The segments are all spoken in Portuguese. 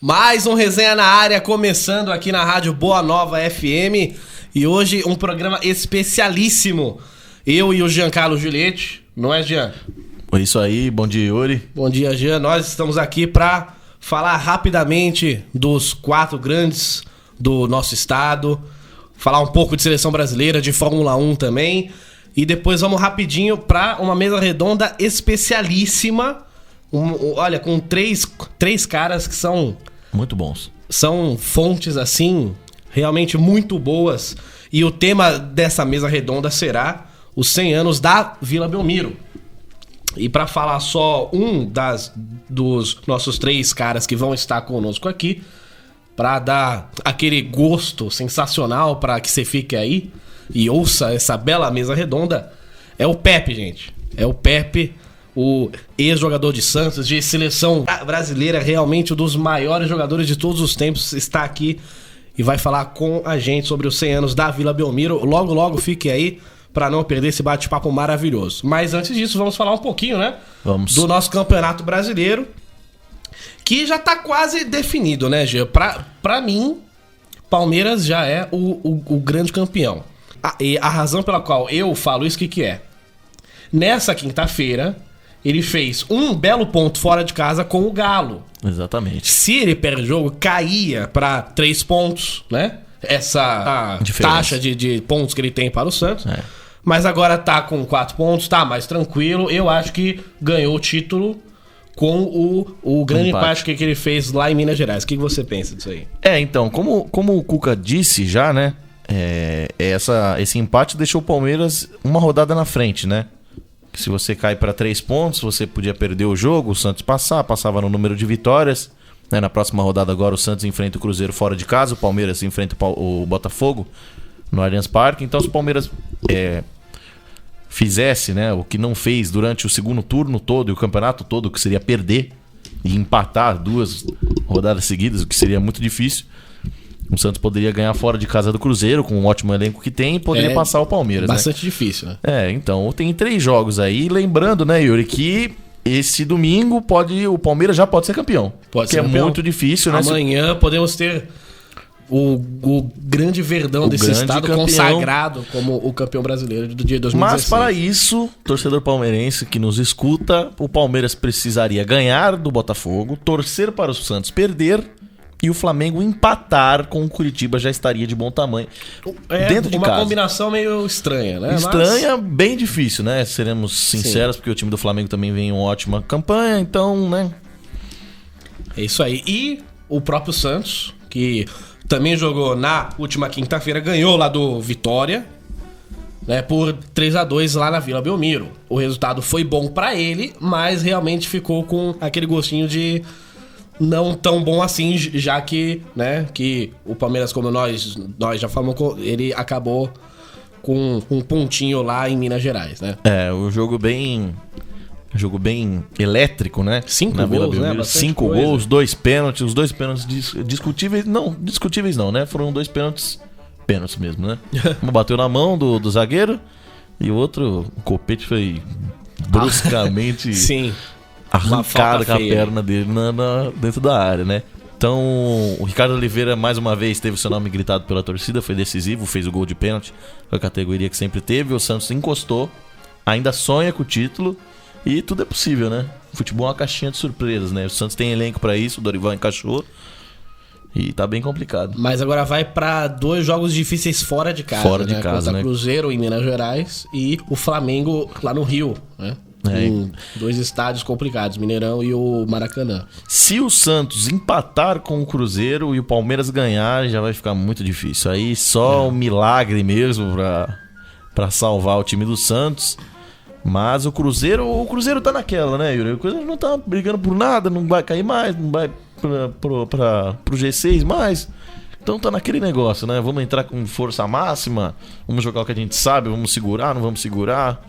Mais um Resenha na Área, começando aqui na Rádio Boa Nova FM. E hoje um programa especialíssimo. Eu e o Giancarlo Giuliette, não é, Jean? Isso aí, bom dia, Yuri. Bom dia, Jean. Nós estamos aqui para falar rapidamente dos 4 grandes do nosso estado, falar um pouco de seleção brasileira, de Fórmula 1 também. E depois vamos rapidinho para uma mesa redonda especialíssima. Olha, com três caras que são... muito bons. São fontes, assim, realmente muito boas. E o tema dessa mesa redonda será os 100 anos da Vila Belmiro. E para falar só dos nossos 3 caras que vão estar conosco aqui, para dar aquele gosto sensacional para que você fique aí e ouça essa bela mesa redonda, é o Pepe, gente. É o Pepe, o ex-jogador de Santos, de seleção brasileira, realmente um dos maiores jogadores de todos os tempos, está aqui e vai falar com a gente sobre os 100 anos da Vila Belmiro. Logo, logo fique aí para não perder esse bate-papo maravilhoso. Mas antes disso, vamos falar um pouquinho, né? Vamos. Do nosso Campeonato Brasileiro, que já tá quase definido, né, Gê? Pra mim, Palmeiras já é o grande campeão. E a razão pela qual eu falo isso, que é? Nessa quinta-feira, ele fez um belo ponto fora de casa com o Galo. Exatamente. Se ele perde o jogo, caía pra 3 pontos, né? Essa taxa de pontos que ele tem para o Santos. É. Mas agora tá com 4 pontos, tá mais tranquilo. Eu acho que ganhou o título com o grande empate que ele fez lá em Minas Gerais. O que você pensa disso aí? Então, como o Cuca disse já, né? Esse empate deixou o Palmeiras uma rodada na frente, né? Se você cai para 3 pontos, você podia perder o jogo, o Santos passava no número de vitórias. Né? Na próxima rodada agora o Santos enfrenta o Cruzeiro fora de casa, o Palmeiras enfrenta o Botafogo no Allianz Parque. Então se o Palmeiras fizesse, né, o que não fez durante o segundo turno todo e o campeonato todo, que seria perder e empatar 2 rodadas seguidas, o que seria muito difícil, o Santos poderia ganhar fora de casa do Cruzeiro, com um ótimo elenco que tem, e poderia passar o Palmeiras. Bastante difícil, né? Então tem 3 jogos aí. Lembrando, né, Yuri, que esse domingo o Palmeiras já pode ser campeão. Pode ser campeão. Muito difícil, né? Amanhã podemos ter o grande Verdão desse estado campeão, consagrado como o campeão brasileiro do dia 2016. Mas para isso, torcedor palmeirense que nos escuta, o Palmeiras precisaria ganhar do Botafogo, torcer para o Santos perder e o Flamengo empatar com o Curitiba, já estaria de bom tamanho. Dentro de casa. Uma combinação meio estranha, né? Estranha, bem difícil, né? Seremos sinceros, porque o time do Flamengo também vem em uma ótima campanha, então, né? É isso aí. E o próprio Santos, que também jogou na última quinta-feira, ganhou lá do Vitória, né, por 3-2 lá na Vila Belmiro. O resultado foi bom pra ele, mas realmente ficou com aquele gostinho de não tão bom assim, já que, né, que o Palmeiras, como nós já falamos, ele acabou com um pontinho lá em Minas Gerais, né? O jogo bem elétrico, né? 5 gols, né? 5 gols, 2 pênaltis, os 2 pênaltis discutíveis não, né? Foram 2 pênaltis mesmo, né? Um bateu na mão do zagueiro e o outro, o Copete foi bruscamente Sim. arrancado com a perna dele dentro da área, né? Então, o Ricardo Oliveira, mais uma vez, teve seu nome gritado pela torcida, foi decisivo, fez o gol de pênalti, foi a categoria que sempre teve. O Santos encostou, ainda sonha com o título e tudo é possível, né? Futebol é uma caixinha de surpresas, né? O Santos tem elenco pra isso, o Dorival encaixou e tá bem complicado. Mas agora vai pra 2 jogos difíceis fora de casa, contra né? Cruzeiro em Minas Gerais e o Flamengo lá no Rio, né? Em 2 estádios complicados, Mineirão e o Maracanã. Se o Santos empatar com o Cruzeiro e o Palmeiras ganhar, já vai ficar muito difícil. Aí só um milagre mesmo pra salvar o time do Santos. Mas o Cruzeiro tá naquela, né, Yuri? O Cruzeiro não tá brigando por nada, não vai cair mais, não vai pro G6 mais. Então tá naquele negócio, né? Vamos entrar com força máxima, vamos jogar o que a gente sabe, vamos segurar, não vamos segurar.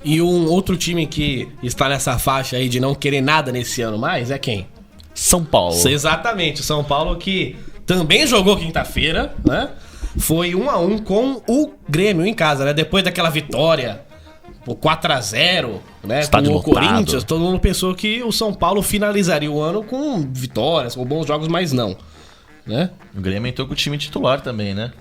E um outro time que está nessa faixa aí de não querer nada nesse ano mais é quem? São Paulo. Exatamente, São Paulo que também jogou quinta-feira, né? Foi 1-1 com o Grêmio em casa, né? Depois daquela vitória 4-0, né? Estádio Com o lotado. Corinthians, todo mundo pensou que o São Paulo finalizaria o ano com vitórias, com bons jogos, mas não, né? O Grêmio entrou com o time titular também, né?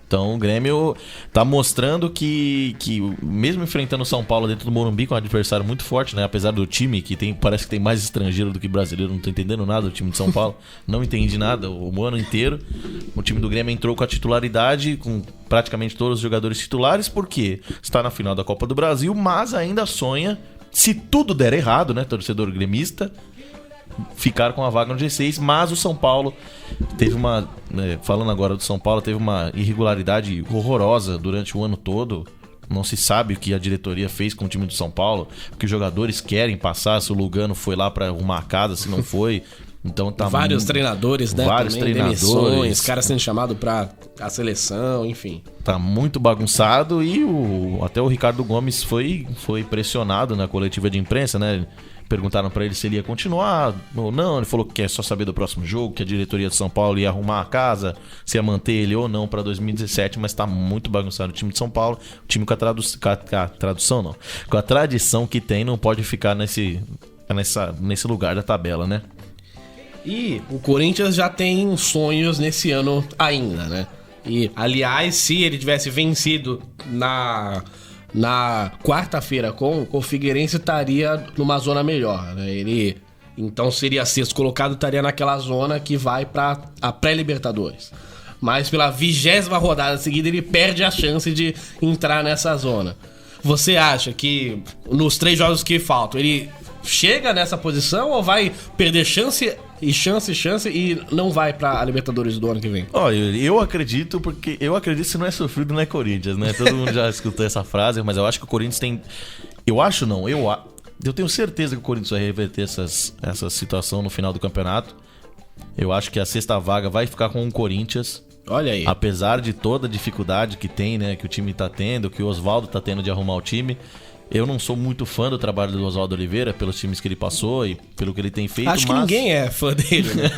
Então o Grêmio tá mostrando que mesmo enfrentando o São Paulo dentro do Morumbi, com um adversário muito forte, né? Apesar do time que parece que tem mais estrangeiro do que brasileiro, não tô entendendo nada do time de São Paulo, não entendi nada o ano inteiro. O time do Grêmio entrou com a titularidade, com praticamente todos os jogadores titulares, porque está na final da Copa do Brasil, mas ainda sonha, se tudo der errado, né, torcedor gremista, ficar com a vaga no G6, mas o São Paulo teve falando agora do São Paulo, teve uma irregularidade horrorosa durante o ano todo. Não se sabe o que a diretoria fez com o time do São Paulo, o que os jogadores querem passar, se o Lugano foi lá para arrumar a casa, se não foi. Então tá vários treinadores, né? Vários também, treinadores, demissões, caras sendo chamados para a seleção, enfim. Tá muito bagunçado e até o Ricardo Gomes foi pressionado na coletiva de imprensa, né? Perguntaram pra ele se ele ia continuar ou não. Ele falou que quer só saber do próximo jogo, que a diretoria de São Paulo ia arrumar a casa, se ia manter ele ou não pra 2017, mas tá muito bagunçado o time de São Paulo. O time com a tradição que tem não pode ficar nesse lugar da tabela, né? E o Corinthians já tem sonhos nesse ano ainda, né? E, aliás, se ele tivesse vencido na quarta-feira com o Figueirense, estaria numa zona melhor, né? Ele, então, seria sexto colocado, estaria naquela zona que vai para a pré-Libertadores. Mas pela 20ª rodada seguida, ele perde a chance de entrar nessa zona. Você acha que nos 3 jogos que faltam, ele chega nessa posição ou vai perder chance e não vai pra Libertadores do ano que vem? Olha, eu acredito se não é sofrido, não é Corinthians, né? Todo mundo já escutou essa frase, mas eu acho que o Corinthians tem... Eu tenho certeza que o Corinthians vai reverter essa situação no final do campeonato. Eu acho que a 6ª vaga vai ficar com o Corinthians. Olha aí. Apesar de toda a dificuldade que tem, né? Que o time tá tendo, que o Oswaldo tá tendo de arrumar o time. Eu não sou muito fã do trabalho do Oswaldo Oliveira, pelos times que ele passou e pelo que ele tem feito. Acho que ninguém é fã dele, né?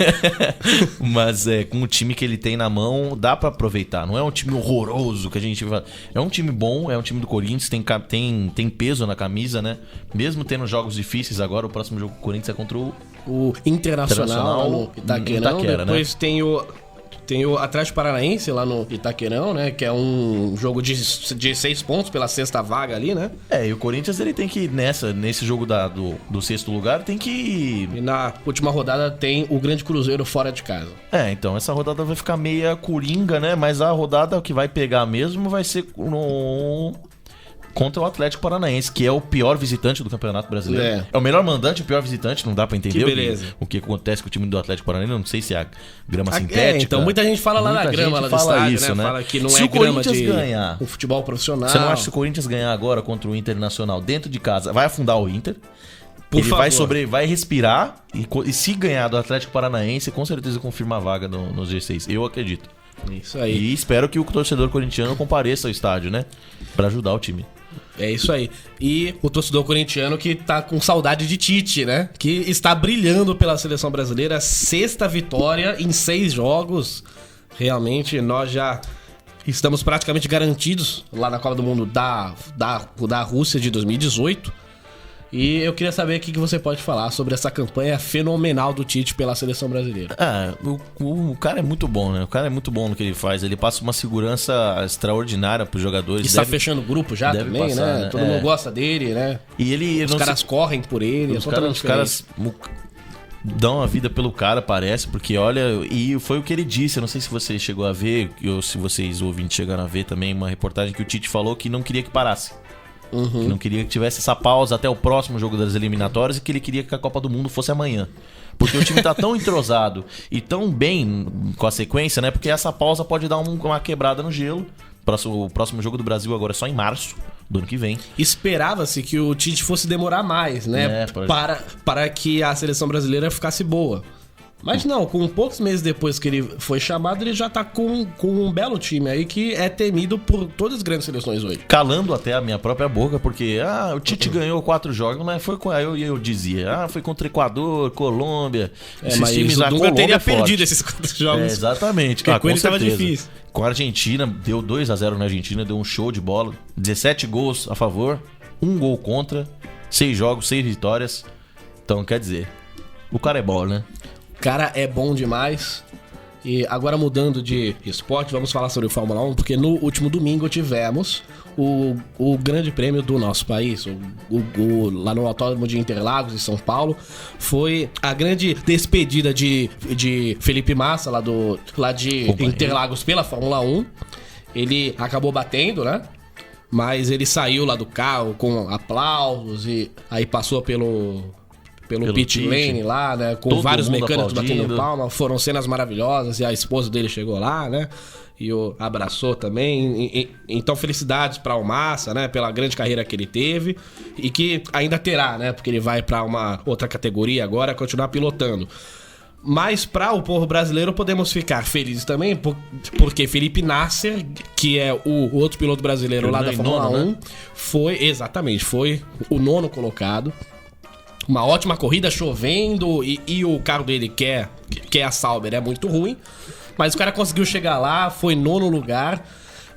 Mas com o time que ele tem na mão, dá pra aproveitar. Não é um time horroroso que a gente vai... É um time bom, é um time do Corinthians, tem peso na camisa, né? Mesmo tendo jogos difíceis agora, o próximo jogo do Corinthians é contra o Internacional no Itaquerão. Depois, né? Tem o Atlético Paranaense lá no Itaquerão, né? Que é um jogo de 6 pontos pela 6ª vaga ali, né? E o Corinthians ele tem que nesse jogo do 6º lugar, tem que... E na última rodada tem o Grande Cruzeiro fora de casa. Então essa rodada vai ficar meia coringa, né? Mas a rodada que vai pegar mesmo vai ser contra o Atlético Paranaense, que é o pior visitante do Campeonato Brasileiro. É o melhor mandante e o pior visitante, não dá pra entender o que acontece com o time do Atlético Paranaense. Não sei se é a grama sintética. Então muita gente fala lá na grama, lá do estádio, isso, né? Fala que não se é o grama Corinthians de ganhar, o futebol profissional. Você não acha que se o Corinthians ganhar agora contra o Internacional dentro de casa, vai afundar o Inter? Por ele favor. vai respirar e se ganhar do Atlético Paranaense, com certeza confirma a vaga no G6. Eu acredito. Isso aí. E espero que o torcedor corintiano compareça ao estádio, né? Pra ajudar o time. É isso aí. E o torcedor corintiano que tá com saudade de Tite, né? Que está brilhando pela seleção brasileira. 6ª vitória em 6 jogos. Realmente, nós já estamos praticamente garantidos lá na Copa do Mundo da Rússia de 2018. E eu queria saber o que você pode falar sobre essa campanha fenomenal do Tite pela seleção brasileira. O cara é muito bom, né? O cara é muito bom no que ele faz. Ele passa uma segurança extraordinária pros jogadores. Está fechando o grupo já também, passar, né? Todo mundo gosta dele, né? E os caras correm por ele. Os caras dão a vida pelo cara, parece, porque olha, e foi o que ele disse. Eu não sei se você chegou a ver, ou se vocês ouvintes chegaram a ver também, uma reportagem que o Tite falou que não queria que parasse. Que não queria que tivesse essa pausa até o próximo jogo das eliminatórias e que ele queria que a Copa do Mundo fosse amanhã. Porque o time tá tão entrosado e tão bem com a sequência, né? Porque essa pausa pode dar uma quebrada no gelo. O próximo jogo do Brasil agora é só em março do ano que vem. Esperava-se que o Tite fosse demorar mais, né? Para que a seleção brasileira ficasse boa. Mas não, com poucos meses depois que ele foi chamado, ele já tá com um belo time aí que é temido por todas as grandes seleções hoje. Calando até a minha própria boca, porque o Tite ganhou 4 jogos, mas foi com... eu dizia, foi contra Equador, Colômbia, esses times lá. Nunca teria perdido esses 4 jogos. Exatamente. Porque com ele tava difícil. Com a Argentina, deu 2-0 na Argentina, deu um show de bola, 17 gols a favor. 1 gol contra, 6 jogos, 6 vitórias. Então, quer dizer, o cara é bom, né? O cara é bom demais. E agora mudando de esporte, vamos falar sobre o Fórmula 1, porque no último domingo tivemos o grande prêmio do nosso país, lá no Autódromo de Interlagos, em São Paulo. Foi a grande despedida de Felipe Massa, lá de Interlagos, pela Fórmula 1. Ele acabou batendo, né? Mas ele saiu lá do carro com aplausos e aí passou pelo pit lane lá, né? Com todo vários mecânicos batendo palma. Foram cenas maravilhosas e a esposa dele chegou lá, né? E o abraçou também. Então, felicidades para o Massa, né? Pela grande carreira que ele teve e que ainda terá, né? Porque ele vai para uma outra categoria agora, continuar pilotando. Mas para o povo brasileiro podemos ficar felizes também, porque Felipe Nasser, que é o outro piloto brasileiro lá da Fórmula 1, né? foi o 9º colocado. Uma ótima corrida, chovendo, e o carro dele, que é a Sauber, é muito ruim. Mas o cara conseguiu chegar lá, foi 9º lugar,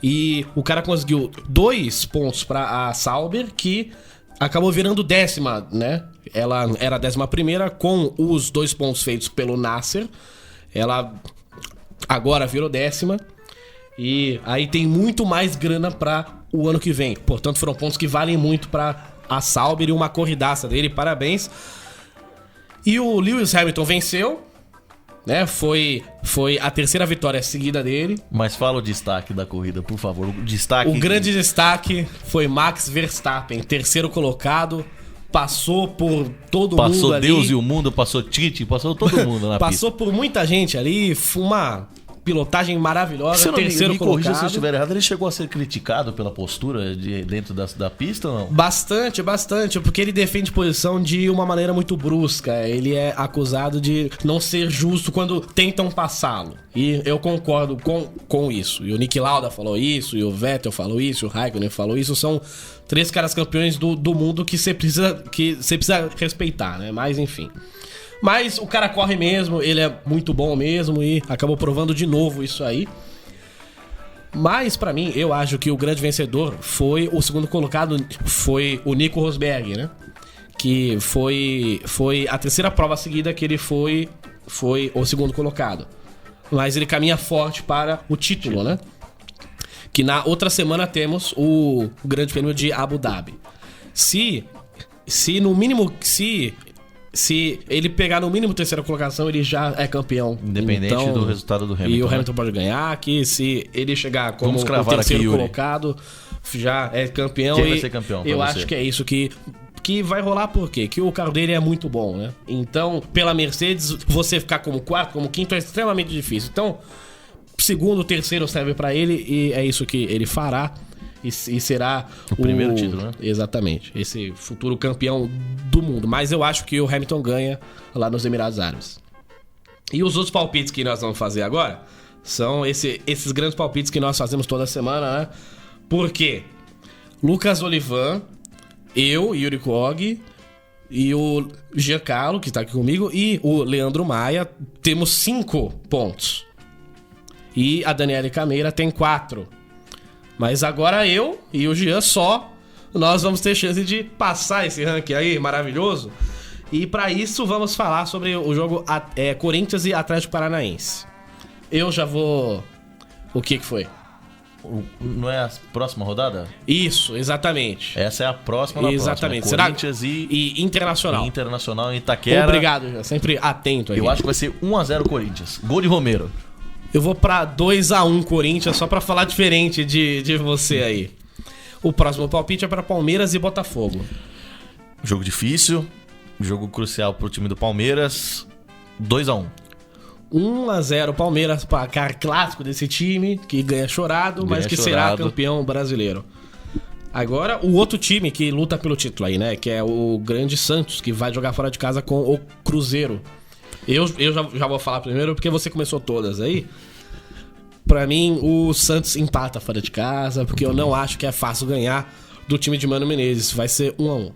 e o cara conseguiu 2 pontos para a Sauber, que acabou virando 10ª, né? Ela era a 11ª, com os 2 pontos feitos pelo Nasser. Ela agora virou 10ª, e aí tem muito mais grana para o ano que vem. Portanto, foram pontos que valem muito para a Sauber e uma corridaça dele, parabéns. E o Lewis Hamilton venceu, né? Foi a 3ª vitória seguida dele. Mas fala o destaque da corrida, por favor. O grande destaque foi Max Verstappen, 3º colocado. Passou por todo mundo ali. Passou Deus e o mundo, passou Tite, passou todo mundo na pista. Passou por muita gente ali, uma pilotagem maravilhosa, terceiro colocado. Corrija se eu estiver errado, ele chegou a ser criticado pela postura dentro da pista ou não? Bastante, porque ele defende posição de uma maneira muito brusca. Ele é acusado de não ser justo quando tentam passá-lo. E eu concordo com isso. E o Niki Lauda falou isso, e o Vettel falou isso, e o Raikkonen falou isso. São 3 caras campeões do mundo que você precisa respeitar, né? Mas enfim. Mas o cara corre mesmo, ele é muito bom mesmo e acabou provando de novo isso aí. Mas pra mim, eu acho que o grande vencedor foi o 2º colocado, foi o Nico Rosberg, né? Que foi a 3ª prova seguida que ele foi o 2º colocado. Mas ele caminha forte para o título, né? Que na outra semana temos o Grande Prêmio de Abu Dhabi. Se no mínimo... Se ele pegar no mínimo 3ª colocação, ele já é campeão. Independente então, do resultado do Hamilton. E o Hamilton pode ganhar, que se ele chegar como o 3º colocado, já é campeão. Quem vai ser campeão? Eu acho que é isso que vai rolar, por quê? Que o carro dele é muito bom, né? Então, pela Mercedes, você ficar como 4º, como 5º é extremamente difícil. Então, 2º, 3º serve pra ele e é isso que ele fará. E será o primeiro título, né? Exatamente. Esse futuro campeão do mundo. Mas eu acho que o Hamilton ganha lá nos Emirados Árabes. E os outros palpites que nós vamos fazer agora são esses grandes palpites que nós fazemos toda semana, né? Porque Lucas Olivan, eu, Yuri Kog, e o Giancarlo, que tá aqui comigo, e o Leandro Maia, temos 5 pontos. E a Daniela Cameira tem 4. Mas agora eu e o Jean nós vamos ter chance de passar esse ranking aí maravilhoso. E para isso vamos falar sobre o jogo Corinthians e Atlético Paranaense. Eu já vou... O que foi? Não é a próxima rodada? Isso, exatamente. Essa é a próxima. Exatamente. Próxima. Corinthians e Internacional. Internacional em Itaquera. Obrigado, Jean. Sempre atento aí. Eu acho que vai ser 1-0 Corinthians. Gol de Romero. Eu vou pra 2-1 Corinthians, só pra falar diferente de você aí. O próximo palpite é pra Palmeiras e Botafogo. Jogo difícil, jogo crucial pro time do Palmeiras. 2-1. 1-0 Palmeiras, placar clássico desse time, que ganha chorado, mas que será campeão brasileiro. Agora, o outro time que luta pelo título aí, né? Que é o grande Santos, que vai jogar fora de casa com o Cruzeiro. Eu já vou falar primeiro, porque você começou todas aí. Pra mim, o Santos empata fora de casa, porque eu não acho que é fácil ganhar do time de Mano Menezes. Vai ser 1-1.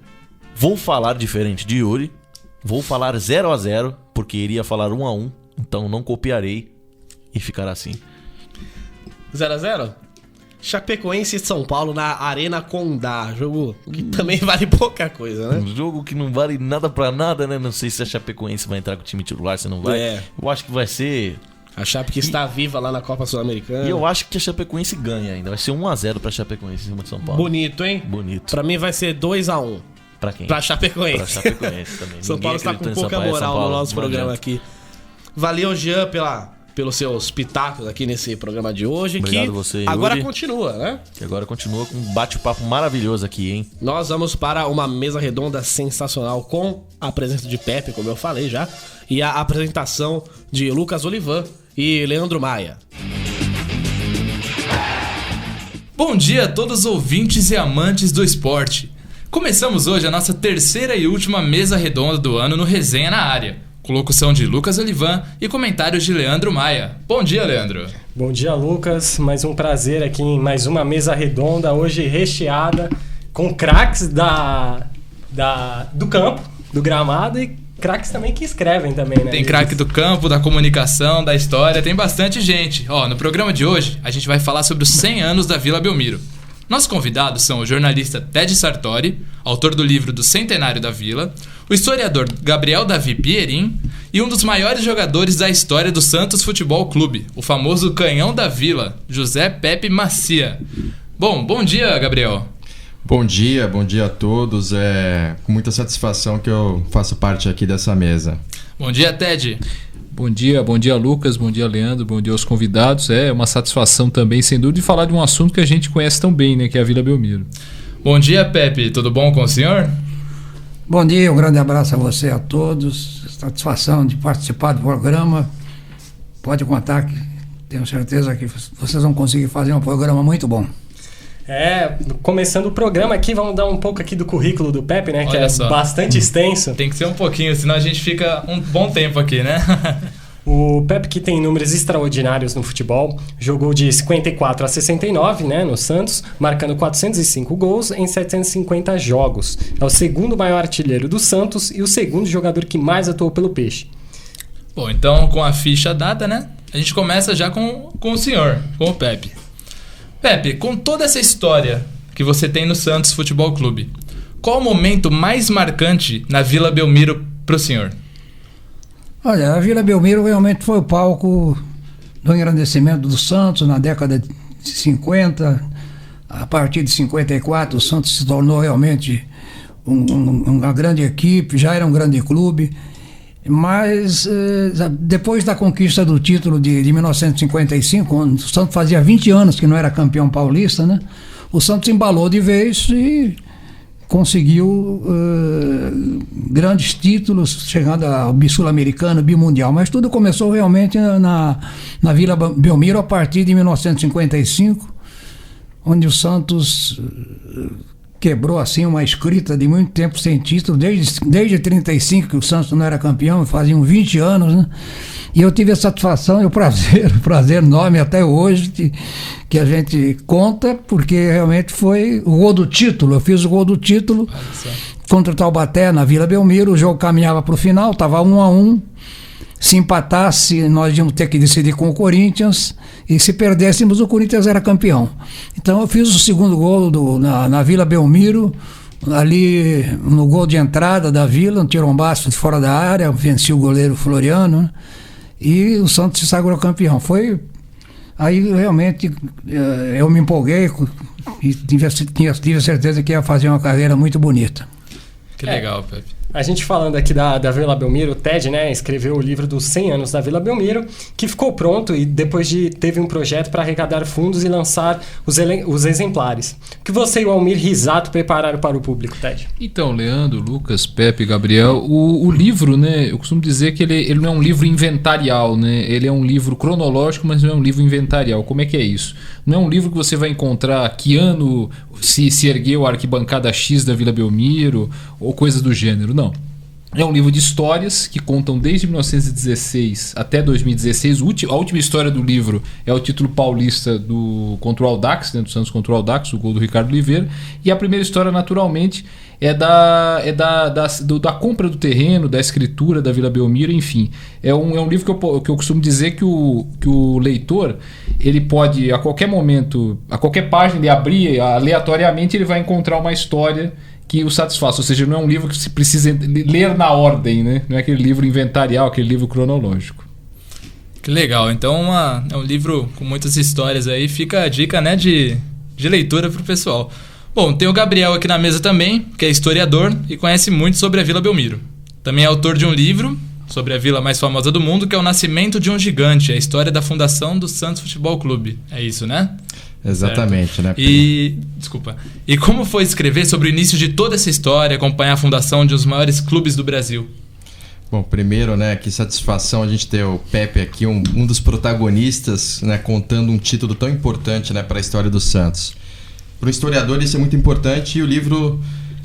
Vou falar diferente de Yuri. Vou falar 0-0, porque iria falar 1-1. Então não copiarei e ficará assim. 0-0? Chapecoense e São Paulo na Arena Condá. Jogo que também vale pouca coisa, né? Um jogo que não vale nada pra nada, né? Não sei se a Chapecoense vai entrar com o time titular, se não vai. Eu acho que vai ser... A Chape que está viva lá na Copa Sul-Americana. E eu acho que a Chapecoense ganha ainda. Vai ser 1-0 pra Chapecoense em cima de São Paulo. Bonito, hein? Bonito. Pra mim vai ser 2-1. Pra quem? Pra Chapecoense. Pra Chapecoense também. São Paulo está com pouca moral no nosso programa aqui. Valeu, Jean, pelos seus pitacos aqui nesse programa de hoje. Obrigado você, Yuri. Agora continua, né? Que agora continua com um bate-papo maravilhoso aqui, hein? Nós vamos para uma mesa redonda sensacional com a presença de Pepe, como eu falei já, e a apresentação de Lucas Olivan e Leandro Maia. Bom dia a todos os ouvintes e amantes do esporte. Começamos hoje a nossa terceira e última mesa redonda do ano no Resenha na Área, com locução de Lucas Olivan e comentários de Leandro Maia. Bom dia, Leandro. Bom dia, Lucas. Mais um prazer aqui em mais uma mesa redonda, hoje recheada com craques do campo, do gramado e craques também que escrevem também, né? Tem craque do campo, da comunicação, da história, tem bastante gente. No programa de hoje, a gente vai falar sobre os 100 anos da Vila Belmiro. Nossos convidados são o jornalista Ted Sartori, autor do livro do Centenário da Vila, o historiador Gabriel Davi Pierin e um dos maiores jogadores da história do Santos Futebol Clube, o famoso Canhão da Vila, José Pepe Macia. Bom dia, Gabriel. Bom dia a todos. É com muita satisfação que eu faço parte aqui dessa mesa. Bom dia, Ted. Bom dia, Lucas, bom dia, Leandro, bom dia aos convidados. É uma satisfação também, sem dúvida, de falar de um assunto que a gente conhece tão bem, né, que é a Vila Belmiro. Bom dia, Pepe, tudo bom com o senhor? Bom dia, um grande abraço a você, a todos. Satisfação de participar do programa. Pode contar que tenho certeza que vocês vão conseguir fazer um programa muito bom. Começando o programa aqui, vamos dar um pouco aqui do currículo do Pepe, né? Olha que é só. Bastante extenso. Tem que ser um pouquinho, senão a gente fica um bom tempo aqui, né? O Pepe, que tem números extraordinários no futebol, jogou de 54 a 69, né, no Santos, marcando 405 gols em 750 jogos. É o segundo maior artilheiro do Santos e o segundo jogador que mais atuou pelo Peixe. Bom, então com a ficha dada, né, a gente começa já com o senhor, com o Pepe. Pepe, com toda essa história que você tem no Santos Futebol Clube, qual o momento mais marcante na Vila Belmiro pro senhor? Olha, a Vila Belmiro realmente foi o palco do engrandecimento do Santos na década de 50. A partir de 54, o Santos se tornou realmente uma grande equipe, já era um grande clube. Mas depois da conquista do título de 1955, quando o Santos fazia 20 anos que não era campeão paulista, né? O Santos embalou de vez e conseguiu grandes títulos, chegando ao Sul-Americano, Bimundial. Mas tudo começou realmente na Vila Belmiro a partir de 1955, onde o Santos quebrou assim uma escrita de muito tempo sem título, desde 35 que o Santos não era campeão, faziam 20 anos, né? E eu tive a satisfação e o prazer enorme até hoje que a gente conta, porque realmente foi o gol do título. Eu fiz o gol do título contra o Taubaté na Vila Belmiro, o jogo caminhava para o final, estava 1-1. Se empatasse, nós íamos ter que decidir com o Corinthians, e se perdêssemos, o Corinthians era campeão. Então eu fiz o segundo gol na Vila Belmiro, ali no gol de entrada da Vila, um tirombaço de fora da área, venci o goleiro Floriano, né? E o Santos se sagrou campeão. Aí realmente eu me empolguei e tive certeza que ia fazer uma carreira muito bonita. Que legal, Pepe. A gente falando aqui da Vila Belmiro, o Ted, né, escreveu o livro dos 100 anos da Vila Belmiro, que ficou pronto e depois teve um projeto para arrecadar fundos e lançar os exemplares. O que você e o Almir Risato prepararam para o público, Ted? Então, Leandro, Lucas, Pepe, Gabriel, o livro, né, eu costumo dizer que ele não é um livro inventarial, né, ele é um livro cronológico, mas não é um livro inventarial. Como é que é isso? Não é um livro que você vai encontrar que ano se ergueu a arquibancada X da Vila Belmiro ou coisa do gênero, não. É um livro de histórias que contam desde 1916 até 2016. A última história do livro é o título paulista contra o Audax, do Santos contra o Audax, o gol do Ricardo Oliveira. E a primeira história, naturalmente, é da compra do terreno, da escritura da Vila Belmiro, enfim. É um livro que eu costumo dizer que o leitor, ele pode, a qualquer momento, a qualquer página, ele abrir aleatoriamente, ele vai encontrar uma história que o satisfaça. Ou seja, não é um livro que se precisa ler na ordem, né? Não é aquele livro inventarial, aquele livro cronológico. Que legal. Então é um livro com muitas histórias aí. Fica a dica, né, de leitura pro pessoal. Bom, tem o Gabriel aqui na mesa também, que é historiador e conhece muito sobre a Vila Belmiro. Também é autor de um livro sobre a vila mais famosa do mundo, que é O Nascimento de um Gigante, a história da fundação do Santos Futebol Clube. É isso, né? Exatamente, certo. né? E como foi escrever sobre o início de toda essa história, acompanhar a fundação de um dos maiores clubes do Brasil? Bom, primeiro, né, que satisfação a gente ter o Pepe aqui, um dos protagonistas, né, contando um título tão importante, né, para a história do Santos. Para o historiador isso é muito importante, e o livro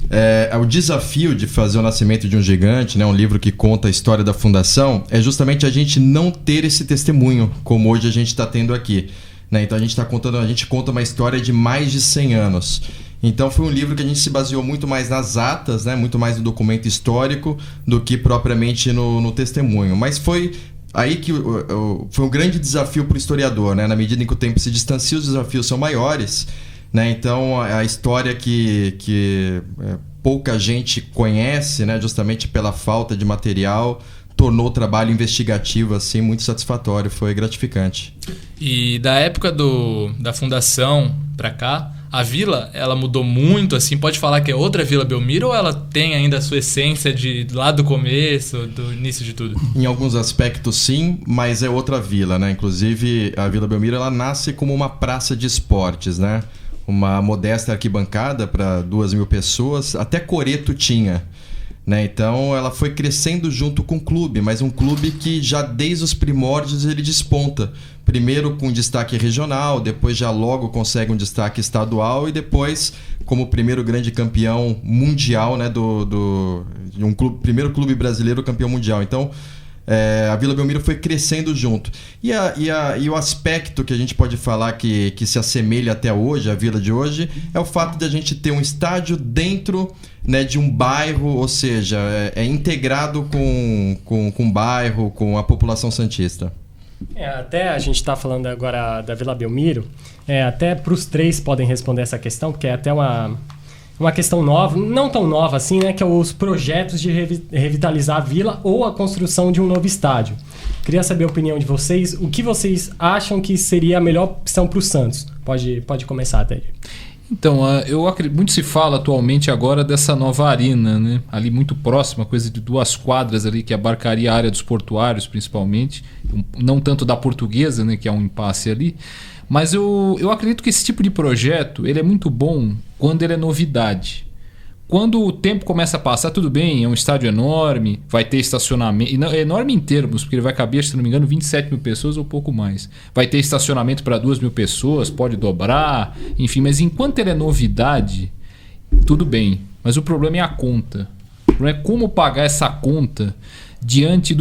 é o desafio de fazer O Nascimento de um Gigante, né, um livro que conta a história da fundação, é justamente a gente não ter esse testemunho, como hoje a gente está tendo aqui. Né? Então a gente conta uma história de mais de 100 anos. Então foi um livro que a gente se baseou muito mais nas atas, né? Muito mais no documento histórico do que propriamente no testemunho. Mas foi aí que foi um grande desafio para o historiador, né? Na medida em que o tempo se distancia, os desafios são maiores. Né? Então a história que pouca gente conhece, né? Justamente pela falta de material, tornou o trabalho investigativo assim muito satisfatório, foi gratificante. E da época da fundação para cá, a vila, ela mudou muito, assim, pode falar que é outra Vila Belmiro ou ela tem ainda a sua essência de lá do começo, do início de tudo? Em alguns aspectos sim, mas é outra vila, né? Inclusive a Vila Belmiro, ela nasce como uma praça de esportes, né? Uma modesta arquibancada para 2.000 pessoas, até coreto tinha. Né? Então ela foi crescendo junto com o clube, mas um clube que já desde os primórdios ele desponta. Primeiro com destaque regional, depois já logo consegue um destaque estadual e depois como primeiro grande campeão mundial, né, de um clube, primeiro clube brasileiro campeão mundial. Então a Vila Belmiro foi crescendo junto. E o aspecto que a gente pode falar que se assemelha até hoje, a vila de hoje, é o fato de a gente ter um estádio dentro, né, de um bairro, ou seja, é integrado com o bairro, com a população santista. Até a gente está falando agora da Vila Belmiro, até para os três podem responder essa questão, porque é até uma questão nova, não tão nova assim, né, que é os projetos de revitalizar a vila ou a construção de um novo estádio. Queria saber a opinião de vocês, o que vocês acham que seria a melhor opção para o Santos? Pode começar, Ted. Então, muito se fala atualmente agora dessa nova arena, né? Ali muito próxima, coisa de 2 quadras ali, que abarcaria a área dos portuários principalmente, não tanto da Portuguesa, né, que é um impasse ali. Mas eu acredito que esse tipo de projeto ele é muito bom quando ele é novidade. Quando o tempo começa a passar, tudo bem, é um estádio enorme, vai ter estacionamento, é enorme em termos, porque ele vai caber, se não me engano, 27 mil pessoas ou pouco mais. Vai ter estacionamento para 2.000 pessoas, pode dobrar, enfim, mas enquanto ele é novidade, tudo bem. Mas o problema é a conta. O problema é como pagar essa conta diante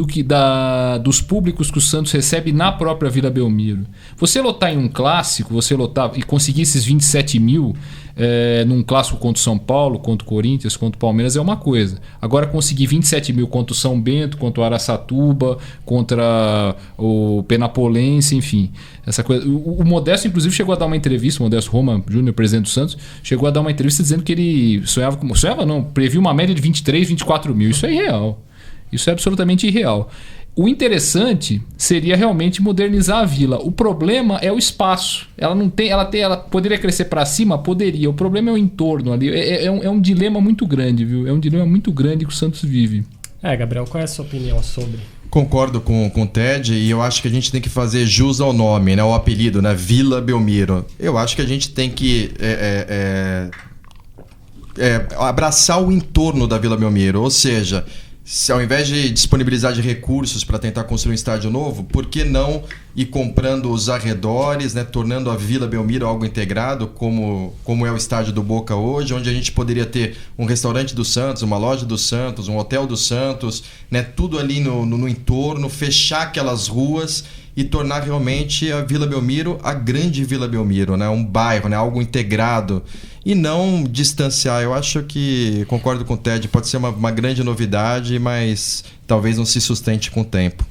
dos públicos que o Santos recebe na própria Vila Belmiro. Você lotar em um clássico, você lotar e conseguir esses 27 mil num clássico contra o São Paulo, contra o Corinthians, contra o Palmeiras é uma coisa. Agora conseguir 27 mil contra o São Bento, contra o Araçatuba, contra o Penapolense, enfim. Essa coisa. O Modesto, inclusive, chegou a dar uma entrevista, o Modesto Roma Júnior, presidente do Santos, chegou a dar uma entrevista dizendo que ele previu uma média de 23, 24 mil. Isso é irreal. Isso é absolutamente irreal. O interessante seria realmente modernizar a vila. O problema é o espaço. Ela poderia crescer para cima? Poderia. O problema é o entorno ali. É um dilema muito grande, viu? É um dilema muito grande que o Santos vive. Gabriel, qual é a sua opinião sobre? Concordo com o Ted e eu acho que a gente tem que fazer jus ao nome, né? O apelido, né? Vila Belmiro. Eu acho que a gente tem que abraçar o entorno da Vila Belmiro, ou seja, se ao invés de disponibilizar de recursos para tentar construir um estádio novo, por que não ir comprando os arredores, né, tornando a Vila Belmiro algo integrado, como é o estádio do Boca hoje, onde a gente poderia ter um restaurante do Santos, uma loja do Santos, um hotel do Santos, né, tudo ali no entorno, fechar aquelas ruas e tornar realmente a Vila Belmiro a grande Vila Belmiro, né, um bairro, né, algo integrado, e não distanciar. Eu acho que, concordo com o Ted, pode ser uma grande novidade, mas talvez não se sustente com o tempo.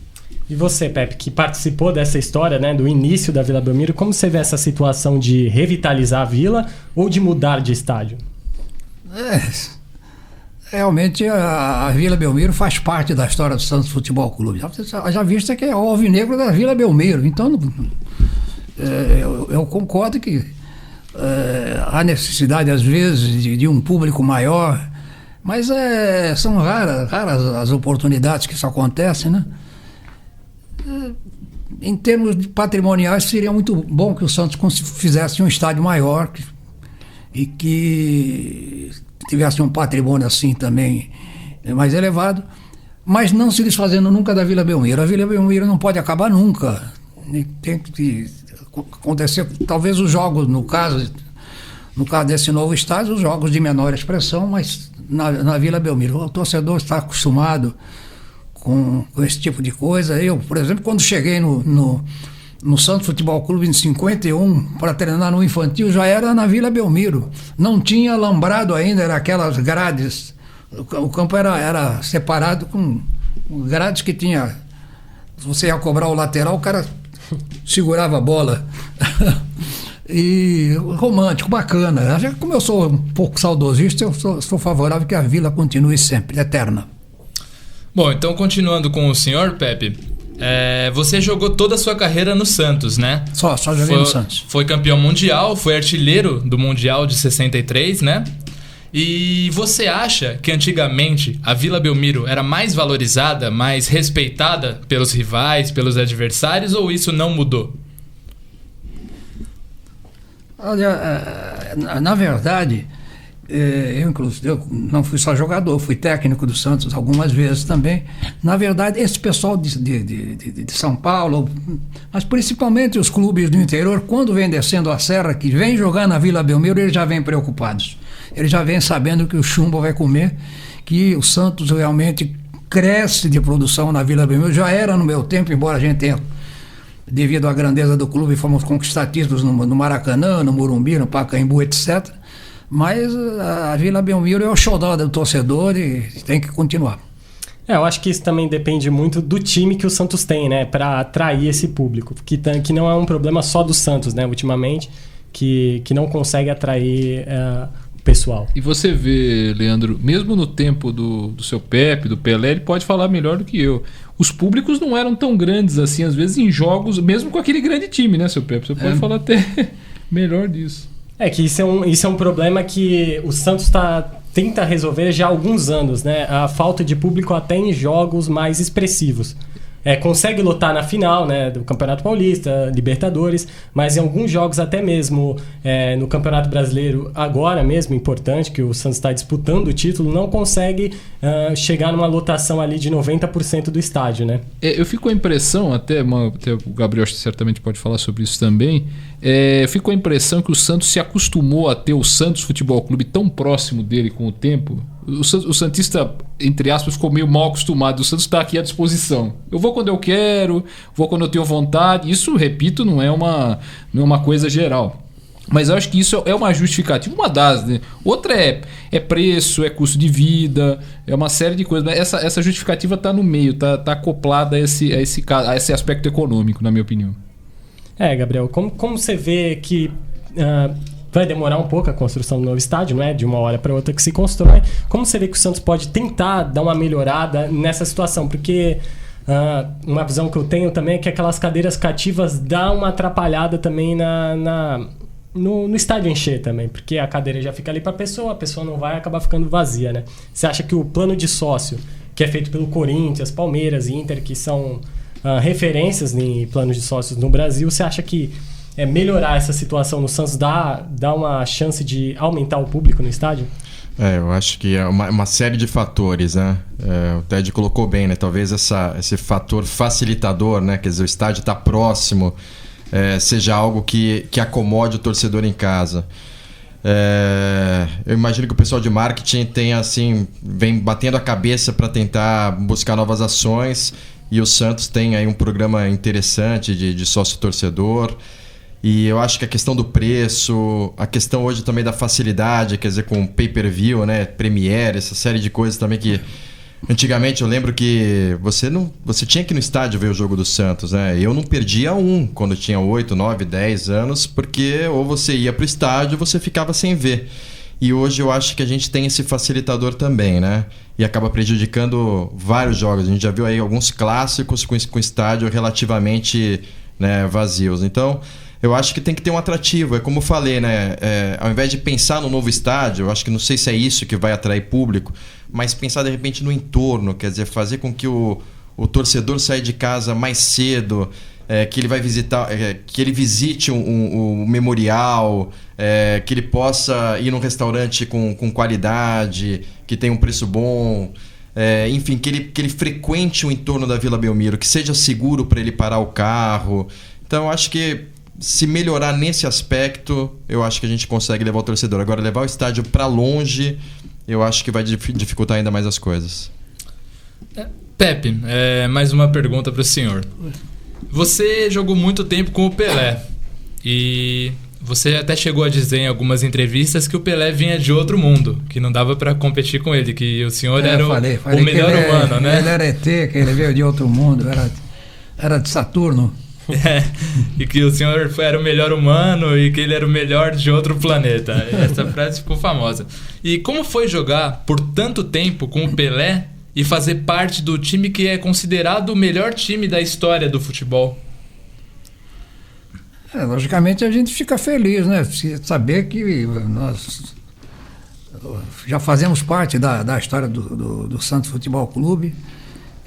E você, Pepe, que participou dessa história, né, do início da Vila Belmiro, como você vê essa situação de revitalizar a vila ou de mudar de estádio? Realmente a Vila Belmiro faz parte da história do Santos Futebol Clube. Já visto que é o alvinegro da Vila Belmiro. Então, eu concordo que há necessidade, às vezes, de um público maior, mas são raras as oportunidades que isso acontece, né? Em termos patrimoniais, seria muito bom que o Santos fizesse um estádio maior e que tivesse um patrimônio assim também mais elevado, mas não se desfazendo nunca da Vila Belmiro. A Vila Belmiro não pode acabar nunca. Tem que acontecer, talvez os jogos, no caso desse novo estádio, os jogos de menor expressão, mas na Vila Belmiro. O torcedor está acostumado com esse tipo de coisa. Eu, por exemplo, quando cheguei no Santos Futebol Clube em 51 para treinar no infantil, já era na Vila Belmiro. Não tinha alambrado ainda, era aquelas grades. O campo era separado com grades que tinha. Se você ia cobrar o lateral, o cara segurava a bola. E romântico, bacana. Como eu sou um pouco saudosista, eu sou favorável que a Vila continue sempre, eterna. Bom, então continuando com o senhor, Pepe, você jogou toda a sua carreira no Santos, né? Só joguei no Santos. Foi campeão mundial, foi artilheiro do Mundial de 63, né? E você acha que antigamente a Vila Belmiro era mais valorizada, mais respeitada pelos rivais, pelos adversários, ou isso não mudou? Olha, na verdade, eu não fui só jogador, fui técnico do Santos algumas vezes também. Na verdade, esse pessoal de São Paulo, mas principalmente os clubes do interior, quando vem descendo a serra, que vem jogar na Vila Belmiro, eles já vêm preocupados. Eles já vêm sabendo que o chumbo vai comer, que o Santos realmente cresce de produção na Vila Belmiro. Já era no meu tempo, embora a gente tenha, devido à grandeza do clube, fomos conquistatistas no Maracanã, no Morumbi, no Pacaembu, etc. Mas a Vila Belmiro é o xodó do torcedor e tem que continuar. Eu acho que isso também depende muito do time que o Santos tem, né, para atrair esse público, que não é um problema só do Santos, né, ultimamente, que não consegue atrair o pessoal. E você vê, Leandro, mesmo no tempo do seu Pepe, do Pelé, ele pode falar melhor do que eu. Os públicos não eram tão grandes assim, às vezes em jogos, mesmo com aquele grande time, né, seu Pepe? Você pode falar até melhor disso. Que isso é um problema que o Santos tenta resolver já há alguns anos, né? A falta de público até em jogos mais expressivos. Consegue lotar na final, né, do Campeonato Paulista, Libertadores, mas em alguns jogos até mesmo no Campeonato Brasileiro, agora mesmo, importante, que o Santos está disputando o título, não consegue chegar numa lotação ali de 90% do estádio, né? Eu fico com a impressão, até o Gabriel certamente pode falar sobre isso também, eu fico com a impressão que o Santos se acostumou a ter o Santos Futebol Clube tão próximo dele com o tempo. O Santista, entre aspas, ficou meio mal acostumado. O Santos está aqui à disposição. Eu vou quando eu quero, vou quando eu tenho vontade. Isso, repito, não é uma coisa geral. Mas eu acho que isso é uma justificativa, uma das, né? Outra é preço, é custo de vida, é uma série de coisas. Mas essa justificativa está no meio, está acoplada a esse aspecto econômico, na minha opinião. Gabriel, como você vê que vai demorar um pouco a construção do novo estádio, não é de uma hora para outra que se constrói. Como você vê que o Santos pode tentar dar uma melhorada nessa situação? Porque uma visão que eu tenho também é que aquelas cadeiras cativas dão uma atrapalhada também no estádio encher também, porque a cadeira já fica ali para a pessoa não vai acabar ficando vazia, né? Você acha que o plano de sócio, que é feito pelo Corinthians, Palmeiras e Inter, que são referências em planos de sócios no Brasil, você acha que melhorar essa situação no Santos dá uma chance de aumentar o público no estádio? Eu acho que é uma série de fatores, né? O Ted colocou bem, né? Talvez esse fator facilitador, né? Quer dizer, o estádio está próximo, seja algo que acomode o torcedor em casa. Eu imagino que o pessoal de marketing vem batendo a cabeça para tentar buscar novas ações, e o Santos tem aí um programa interessante de sócio-torcedor. E eu acho que a questão do preço, a questão hoje também da facilidade, quer dizer, com pay-per-view, né, Premiere, essa série de coisas também que antigamente eu lembro que você tinha que ir no estádio ver o jogo do Santos, né? Eu não perdia quando tinha 8, 9, 10 anos, porque ou você ia pro estádio ou você ficava sem ver. E hoje eu acho que a gente tem esse facilitador também, né? E acaba prejudicando vários jogos. A gente já viu aí alguns clássicos com estádio relativamente, né, vazios. Então, eu acho que tem que ter um atrativo. É como eu falei, né? Ao invés de pensar no novo estádio, eu acho que não sei se é isso que vai atrair público, mas pensar de repente no entorno, quer dizer, fazer com que o torcedor saia de casa mais cedo, que ele vai visitar, que ele visite um memorial, que ele possa ir num restaurante com qualidade, que tenha um preço bom, enfim, que ele frequente o entorno da Vila Belmiro, que seja seguro para ele parar o carro. Então, eu acho que se melhorar nesse aspecto, eu acho que a gente consegue levar o torcedor. Agora, levar o estádio para longe, eu acho que vai dificultar ainda mais as coisas. Pepe, mais uma pergunta para o senhor. Você jogou muito tempo com o Pelé e você até chegou a dizer em algumas entrevistas que o Pelé vinha de outro mundo, que não dava para competir com ele, que o senhor era o melhor humano, né? Ele era ET, que ele veio de outro mundo, era de Saturno. E que o senhor era o melhor humano e que ele era o melhor de outro planeta. Essa frase ficou famosa. E como foi jogar por tanto tempo com o Pelé e fazer parte do time que é considerado o melhor time da história do futebol? Logicamente a gente fica feliz, né? Saber que nós já fazemos parte da história do Santos Futebol Clube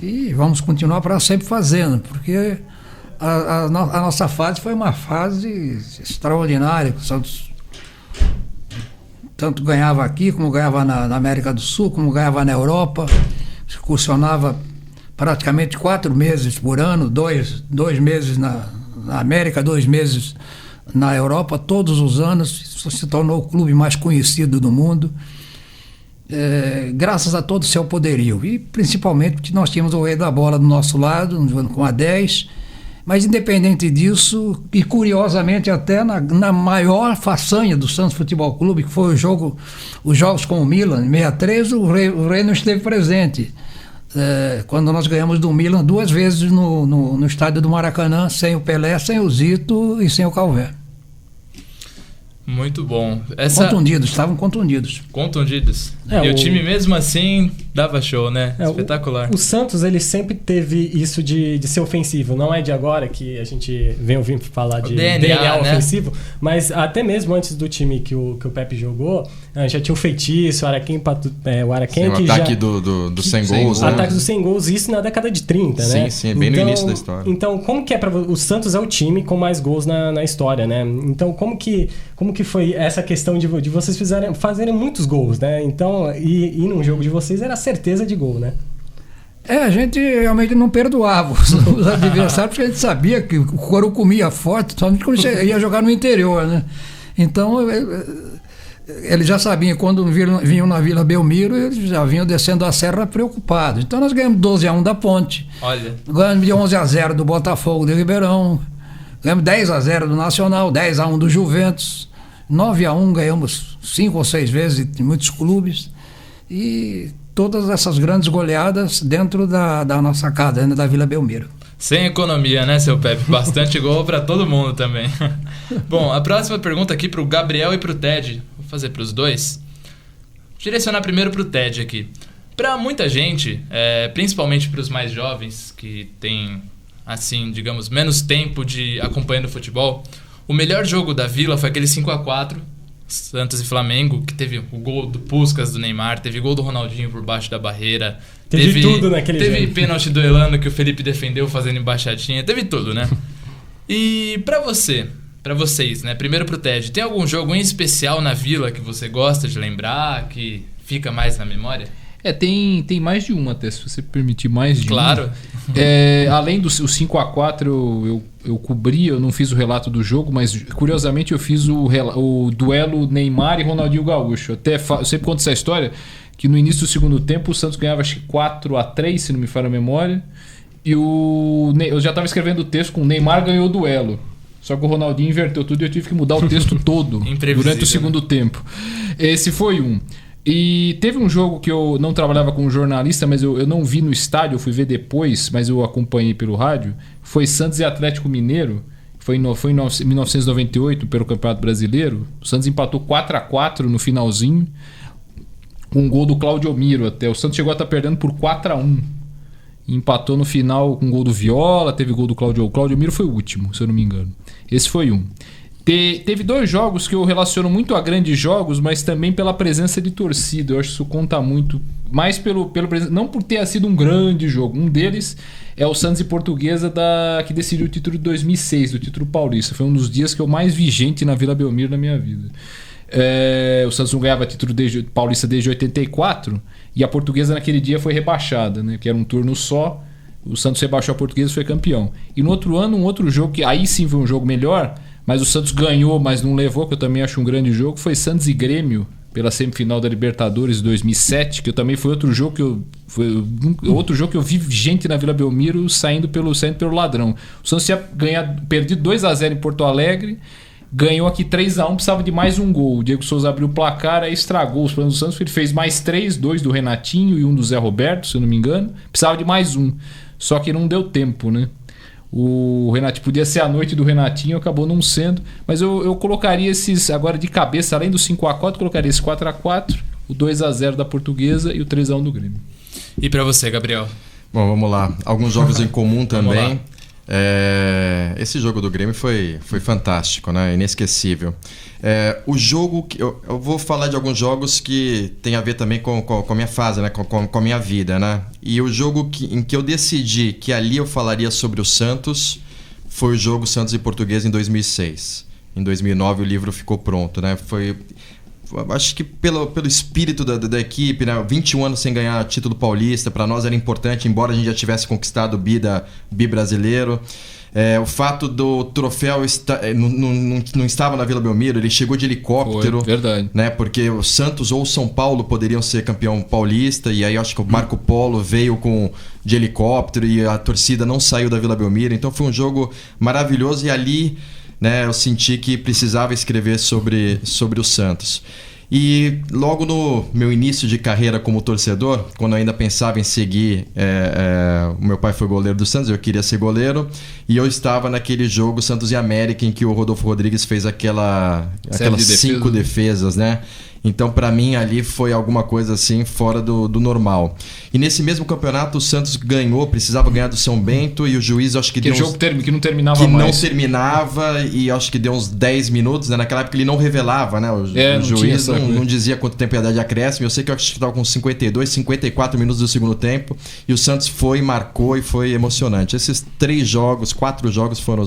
e vamos continuar para sempre fazendo, porque a nossa fase foi uma fase extraordinária. O Santos tanto ganhava aqui, como ganhava na América do Sul, como ganhava na Europa. Excursionava praticamente 4 meses por ano, 2 meses na América, 2 meses na Europa, todos os anos. Se tornou o clube mais conhecido do mundo, graças a todo o seu poderio. E principalmente porque nós tínhamos o rei da bola do nosso lado, com a 10. Mas independente disso, e curiosamente até na maior façanha do Santos Futebol Clube, que foi os jogos com o Milan, em 63, o rei não esteve presente. Quando nós ganhamos do Milan 2 vezes no estádio do Maracanã, sem o Pelé, sem o Zito e sem o Calvé. Muito bom. Estavam contundidos. Contundidos. E o time mesmo assim dava show, né? Espetacular. O Santos, ele sempre teve isso de ser ofensivo. Não é de agora que a gente vem ouvindo falar de DNA ofensivo, né? Mas até mesmo antes do time que o Pepe jogou, já tinha o Feitiço, o Araquém, o ataque do 100 gols, né? Ataque dos 100 gols, isso na década de 30, né? Sim, bem no início da história. Então, como que o Santos é o time com mais gols na história, né? Então, como que foi essa questão de vocês fazerem muitos gols, né? Então, e num jogo de vocês era certeza de gol, né? A gente realmente não perdoava os adversários, porque a gente sabia que o Coro comia forte, somente quando ia jogar no interior, né? Então, eles já sabiam, quando vinham na Vila Belmiro, eles já vinham descendo a serra preocupados. Então, nós ganhamos 12-1 da Ponte. Olha. Ganhamos de 11-0 do Botafogo de Ribeirão. Ganhamos 10-0 do Nacional, 10-1 do Juventus. 9-1 ganhamos 5 ou 6 vezes em muitos clubes. E todas essas grandes goleadas dentro da nossa casa, dentro da Vila Belmiro. Sem economia, né, seu Pepe? Bastante gol para todo mundo também. Bom, a próxima pergunta aqui para o Gabriel e para o Ted. Vou fazer para os dois. Vou direcionar primeiro para o Ted aqui. Para muita gente, principalmente para os mais jovens, que têm, assim, digamos, menos tempo de acompanhando o futebol, o melhor jogo da Vila foi aquele 5-4, Santos e Flamengo, que teve o gol do Puskás, do Neymar, teve gol do Ronaldinho por baixo da barreira. Teve tudo naquele jogo. Teve pênalti do Elano que o Felipe defendeu fazendo embaixadinha. Teve tudo, né? E pra vocês, né? Primeiro pro Ted, tem algum jogo em especial na Vila que você gosta de lembrar, que fica mais na memória? Tem mais de um até, se você permitir mais de Claro. um. Além do 5x4 eu cobri, eu não fiz o relato do jogo, mas curiosamente eu fiz o duelo Neymar e Ronaldinho Gaúcho. Eu sempre conto essa história, que no início do segundo tempo o Santos ganhava acho que 4x3, se não me falha a memória, e eu já estava escrevendo o texto com o Neymar ganhou o duelo. Só que o Ronaldinho inverteu tudo e eu tive que mudar o texto todo durante o segundo tempo. Esse foi um. E teve um jogo que eu não trabalhava como jornalista, mas eu não vi no estádio, eu fui ver depois, mas eu acompanhei pelo rádio. Foi Santos e Atlético Mineiro, foi em 1998 pelo Campeonato Brasileiro. O Santos empatou 4x4 no finalzinho, com um gol do Claudio Miro até. O Santos chegou a estar perdendo por 4x1. Empatou no final com um gol do Viola, teve gol do Claudio. O Claudio Miro foi o último, se eu não me engano. Esse foi um. Teve dois jogos que eu relaciono muito a grandes jogos, mas também pela presença de torcida. Eu acho que isso conta muito, mais pelo não por ter sido um grande jogo. Um deles é o Santos e Portuguesa que decidiu o título de 2006, do título paulista. Foi um dos dias que eu mais vi gente na Vila Belmiro na minha vida. O Santos não ganhava título paulista desde 84 e a Portuguesa naquele dia foi rebaixada, né? Que era um turno só. O Santos rebaixou a Portuguesa e foi campeão. E no outro ano, um outro jogo que aí sim foi um jogo melhor, mas o Santos ganhou, mas não levou, que eu também acho um grande jogo, foi Santos e Grêmio, pela semifinal da Libertadores de 2007, que eu também foi outro jogo que eu vi gente na Vila Belmiro saindo pelo ladrão. O Santos tinha perdido 2x0 em Porto Alegre, ganhou aqui 3x1, precisava de mais um gol. O Diego Souza abriu o placar, aí estragou os planos do Santos, ele fez mais 3, 2 do Renatinho e um do Zé Roberto, se eu não me engano. Precisava de mais um, só que não deu tempo, né? O Renatinho podia ser a noite do Renatinho, acabou não sendo, mas eu colocaria esses agora de cabeça, além do 5x4, colocaria esse 4x4, o 2x0 da Portuguesa e o 3x1 do Grêmio. E pra você, Gabriel? Bom, vamos lá. Alguns jogos em comum também. Esse jogo do Grêmio foi fantástico, né? Inesquecível. O jogo que eu vou falar de alguns jogos que tem a ver também com a minha fase, né? Com a minha vida, né? E o jogo em que eu decidi que ali eu falaria sobre o Santos foi o jogo Santos e Portuguesa em 2006. Em 2009 o livro ficou pronto, né? Acho que pelo espírito da equipe, né? 21 anos sem ganhar título paulista, para nós era importante, embora a gente já tivesse conquistado o bi brasileiro. O fato do troféu não estava na Vila Belmiro, ele chegou de helicóptero. Foi, verdade. Né? Porque o Santos ou o São Paulo poderiam ser campeão paulista, e aí acho que o Marco Polo veio de helicóptero e a torcida não saiu da Vila Belmiro. Então foi um jogo maravilhoso e ali, né, eu senti que precisava escrever sobre o Santos. E logo no meu início de carreira como torcedor, quando eu ainda pensava em seguir, o meu pai foi goleiro do Santos, eu queria ser goleiro, e eu estava naquele jogo Santos e América em que o Rodolfo Rodrigues fez aquelas 5 defesas, né? Então, para mim, ali foi alguma coisa assim fora do normal. E nesse mesmo campeonato, o Santos precisava ganhar do São Bento, e o juiz, acho que deu jogo que não terminava mais. Não terminava, e acho que deu uns 10 minutos, né? Naquela época ele não revelava, né? O juiz não dizia quanto tempo ia dar de acréscimo. Eu sei que eu acho que estava com 52, 54 minutos do segundo tempo, e o Santos marcou e foi emocionante. Esses 4 jogos foram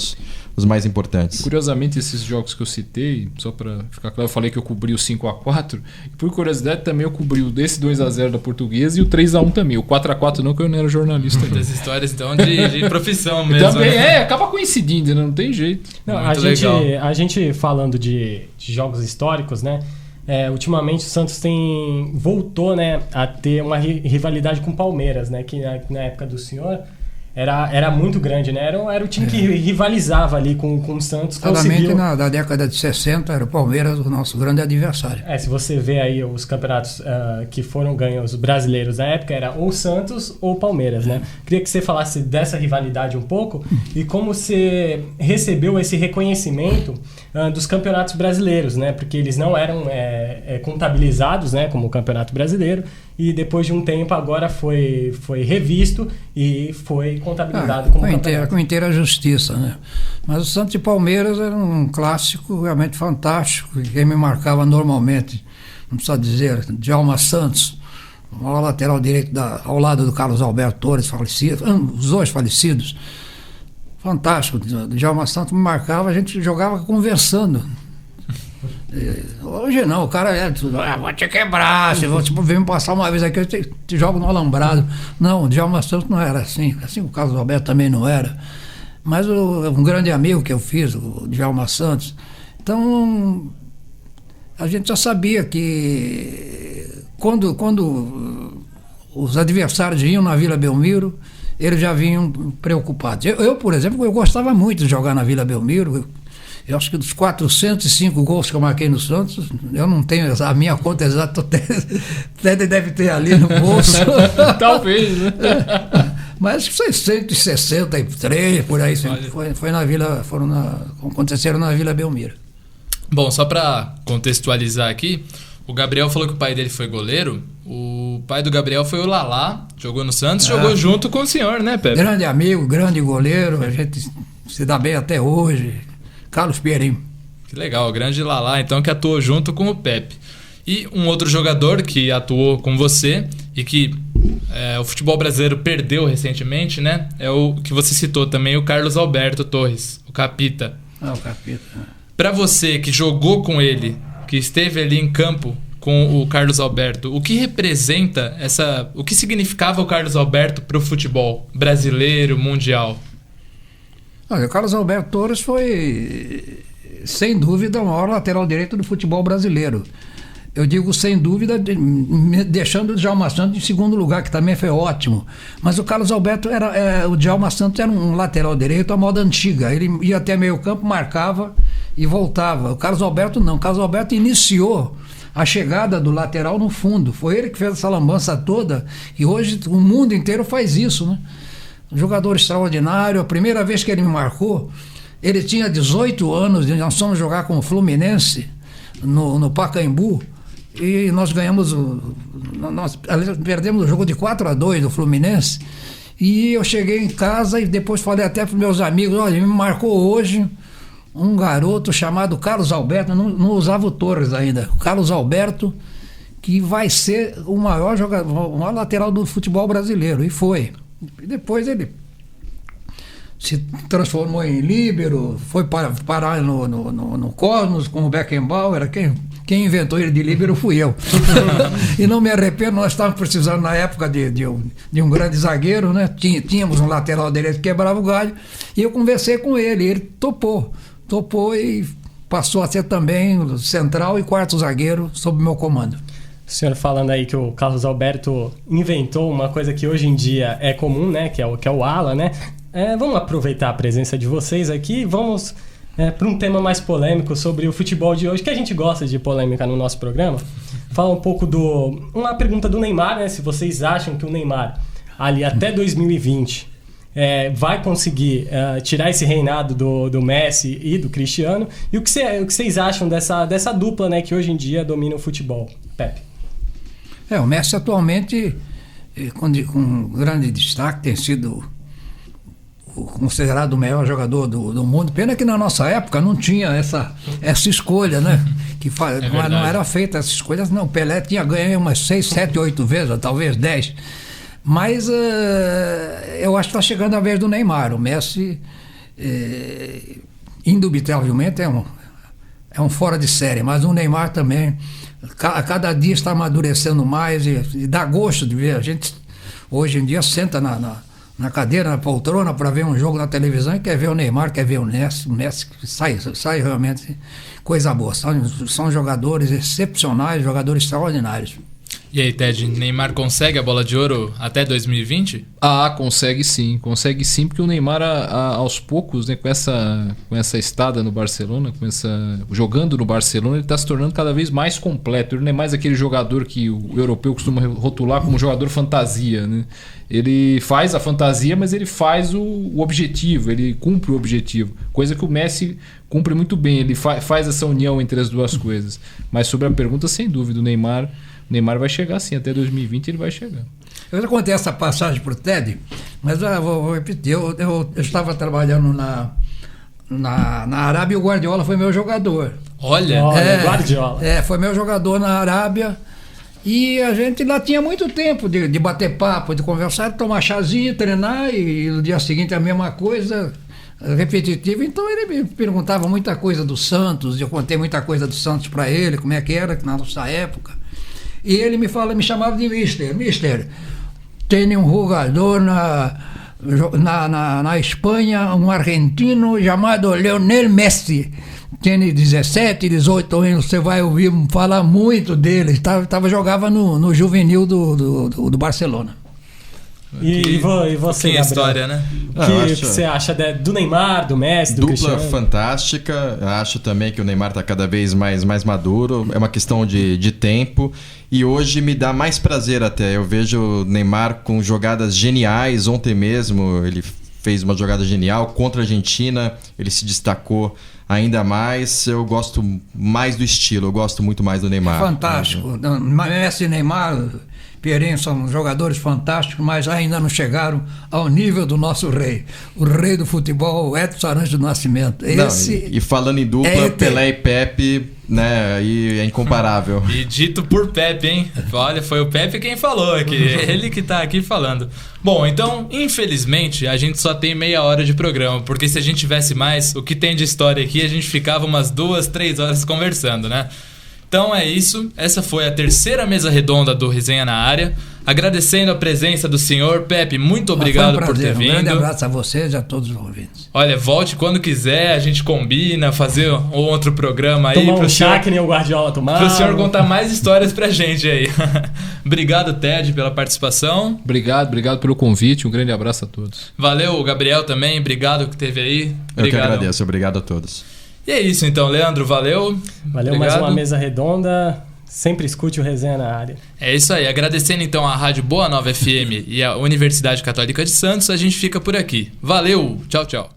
os mais importantes. Curiosamente, esses jogos que eu citei, só para ficar claro, eu falei que eu cobri o 5x4, e por curiosidade também eu cobri esse 2x0 da Portuguesa e o 3x1 também. O 4x4 não, que eu não era jornalista. Muitas histórias então de profissão mesmo. Também né? Acaba coincidindo, né? Não tem jeito. Não, a gente falando de jogos históricos, né? Ultimamente o Santos voltou, né, a ter uma rivalidade com o Palmeiras, né? Que na época do senhor era muito grande, né? Era o time que rivalizava ali com o Santos. Claramente na década de 60 era o Palmeiras o nosso grande adversário. Se você vê aí os campeonatos que foram ganhos brasileiros da época, era ou Santos ou Palmeiras, né? Queria que você falasse dessa rivalidade um pouco e como você recebeu esse reconhecimento dos campeonatos brasileiros, né? Porque eles não eram contabilizados, né, como o Campeonato Brasileiro, e depois de um tempo agora foi revisto e foi contabilizado como campeonato. Com inteira justiça, né? Mas o Santos e Palmeiras era um clássico realmente fantástico, e quem me marcava normalmente, não precisa dizer, Djalma Santos, o maior lateral direito ao lado do Carlos Alberto Torres, falecido, os dois falecidos. Fantástico. O Djalma Santos me marcava, a gente jogava conversando. Hoje não, o cara vou te quebrar, se você vir me passar uma vez aqui, eu te jogo no alambrado. Não, o Djalma Santos não era assim o Carlos Alberto também não era. Mas um grande amigo que eu fiz, o Djalma Santos, então a gente já sabia que quando os adversários iam na Vila Belmiro, eles já vinham preocupados. Eu, por exemplo, eu gostava muito de jogar na Vila Belmiro. Eu acho que dos 405 gols que eu marquei no Santos, eu não tenho a minha conta exata, até deve ter ali no bolso. Talvez, né? Mas 663, por aí, foi na Vila, aconteceram na Vila Belmiro. Bom, só para contextualizar aqui, o Gabriel falou que o pai dele foi goleiro. O pai do Gabriel foi o Lalá, jogou no Santos, jogou junto com o senhor, né, Pepe? Grande amigo, grande goleiro, a gente se dá bem até hoje. Carlos Pierinho. Que legal, o grande Lalá, então, que atuou junto com o Pepe. E um outro jogador que atuou com você e que o futebol brasileiro perdeu recentemente, né? É o que você citou também, o Carlos Alberto Torres, o Capita. O Capita. Para você que jogou com ele, que esteve ali em campo com o Carlos Alberto, o que representa o que significava o Carlos Alberto para o futebol brasileiro, mundial? Olha, o Carlos Alberto Torres foi, sem dúvida, o maior lateral direito do futebol brasileiro. Eu digo sem dúvida, deixando o Djalma Santos em segundo lugar, que também foi ótimo. Mas o Carlos Alberto o Djalma Santos era um lateral direito à moda antiga. Ele ia até meio campo, marcava e voltava. O Carlos Alberto não. O Carlos Alberto iniciou a chegada do lateral no fundo. Foi ele que fez essa lambança toda e hoje o mundo inteiro faz isso, né? Um jogador extraordinário. A primeira vez que ele me marcou, ele tinha 18 anos, e nós fomos jogar com o Fluminense no Pacaembu e nós ganhamos nós perdemos o jogo de 4-2 do Fluminense. E eu cheguei em casa e depois falei até para os meus amigos: olha, me marcou hoje um garoto chamado Carlos Alberto, não usava o Torres ainda, o Carlos Alberto, que vai ser o maior jogador, o maior lateral do futebol brasileiro. E foi. E depois ele se transformou em líbero, foi parar no Cosmos com o Beckenbauer. Quem inventou ele de líbero fui eu. E não me arrependo, nós estávamos precisando na época de um grande zagueiro, né? Tínhamos um lateral direito que quebrava o galho, e eu conversei com ele topou e passou a ser também central e quarto zagueiro sob meu comando. O senhor falando aí que o Carlos Alberto inventou uma coisa que hoje em dia é comum, né? Que é o ala, né? Vamos aproveitar a presença de vocês aqui e vamos para um tema mais polêmico sobre o futebol de hoje, que a gente gosta de polêmica no nosso programa. Fala um pouco uma pergunta do Neymar, né? Se vocês acham que o Neymar, ali até 2020, vai conseguir tirar esse reinado do Messi e do Cristiano. E o que vocês acham dessa dupla, né? Que hoje em dia domina o futebol? Pepe. O Messi atualmente, com grande destaque, tem sido considerado o melhor jogador do mundo. Pena que na nossa época não tinha essa escolha, né? Não era feita essa escolha, não. Pelé tinha ganho umas 6, 7, 8 vezes, ou talvez 10. Mas eu acho que está chegando a vez do Neymar. O Messi, indubitavelmente, é um fora de série, mas o Neymar também, a cada dia está amadurecendo mais e dá gosto de ver. A gente, hoje em dia, senta na cadeira, na poltrona, para ver um jogo na televisão e quer ver o Neymar, quer ver o Messi, sai realmente coisa boa. São jogadores excepcionais, jogadores extraordinários. E aí, Ted, Neymar consegue a bola de ouro até 2020? Consegue sim, porque o Neymar aos poucos, né, com essa estada no Barcelona, jogando no Barcelona, ele está se tornando cada vez mais completo. Ele não é mais aquele jogador que o europeu costuma rotular como jogador fantasia, né? Ele faz a fantasia, mas ele faz o objetivo, ele cumpre o objetivo, coisa que o Messi cumpre muito bem, ele faz essa união entre as duas coisas. Mas sobre a pergunta, sem dúvida, o Neymar vai chegar sim, até 2020 ele vai chegar. Eu já contei essa passagem para o Ted, mas eu vou repetir. Eu estava trabalhando na Arábia e o Guardiola foi meu jogador. Olha, Guardiola. Foi meu jogador na Arábia e a gente lá tinha muito tempo de bater papo, de conversar, tomar chazinho, treinar e no dia seguinte a mesma coisa. repetitivo, então ele me perguntava muita coisa do Santos, eu contei muita coisa do Santos para ele, como é que era na nossa época. E ele me chamava de Mister, tem um jogador na Espanha, um argentino chamado Lionel Messi. Tem 17, 18 anos, você vai ouvir falar muito dele. Jogava no juvenil do Barcelona. E você, que história, né? O que você acha do Neymar, do Messi, do Cristiano? Dupla fantástica. Acho também que o Neymar está cada vez mais maduro. É uma questão de tempo. E hoje me dá mais prazer até. Eu vejo o Neymar com jogadas geniais. Ontem mesmo ele fez uma jogada genial contra a Argentina. Ele se destacou ainda mais. Eu gosto mais do estilo. Eu gosto muito mais do Neymar. Fantástico. Messi e Neymar... Pierinho são jogadores fantásticos, mas ainda não chegaram ao nível do nosso rei. O rei do futebol, Edson Arantes do Nascimento. E falando em dupla, Pelé e Pepe, né, aí é incomparável. E dito por Pepe, hein? Olha, foi o Pepe quem falou aqui. Ele que tá aqui falando. Bom, então, infelizmente, a gente só tem meia hora de programa, porque se a gente tivesse mais, o que tem de história aqui, a gente ficava umas 2, 3 horas conversando, né? Então é isso, essa foi a terceira mesa redonda do Resenha na Área. Agradecendo a presença do senhor Pepe, muito obrigado por ter vindo. Um grande abraço a vocês e a todos os ouvintes. Olha, volte quando quiser, a gente combina, fazer um outro programa aí. Tomar um chá que nem o Guardiola tomava. Para o senhor contar mais histórias pra gente aí. Obrigado, Ted, pela participação. Obrigado pelo convite, um grande abraço a todos. Valeu, Gabriel também, obrigado que esteve aí. Eu que agradeço, obrigado a todos. E é isso então, Leandro, valeu. Valeu, obrigado. Mais uma mesa redonda. Sempre escute o Resenha na Área. É isso aí, agradecendo então a Rádio Boa Nova FM e a Universidade Católica de Santos, a gente fica por aqui. Valeu, tchau, tchau.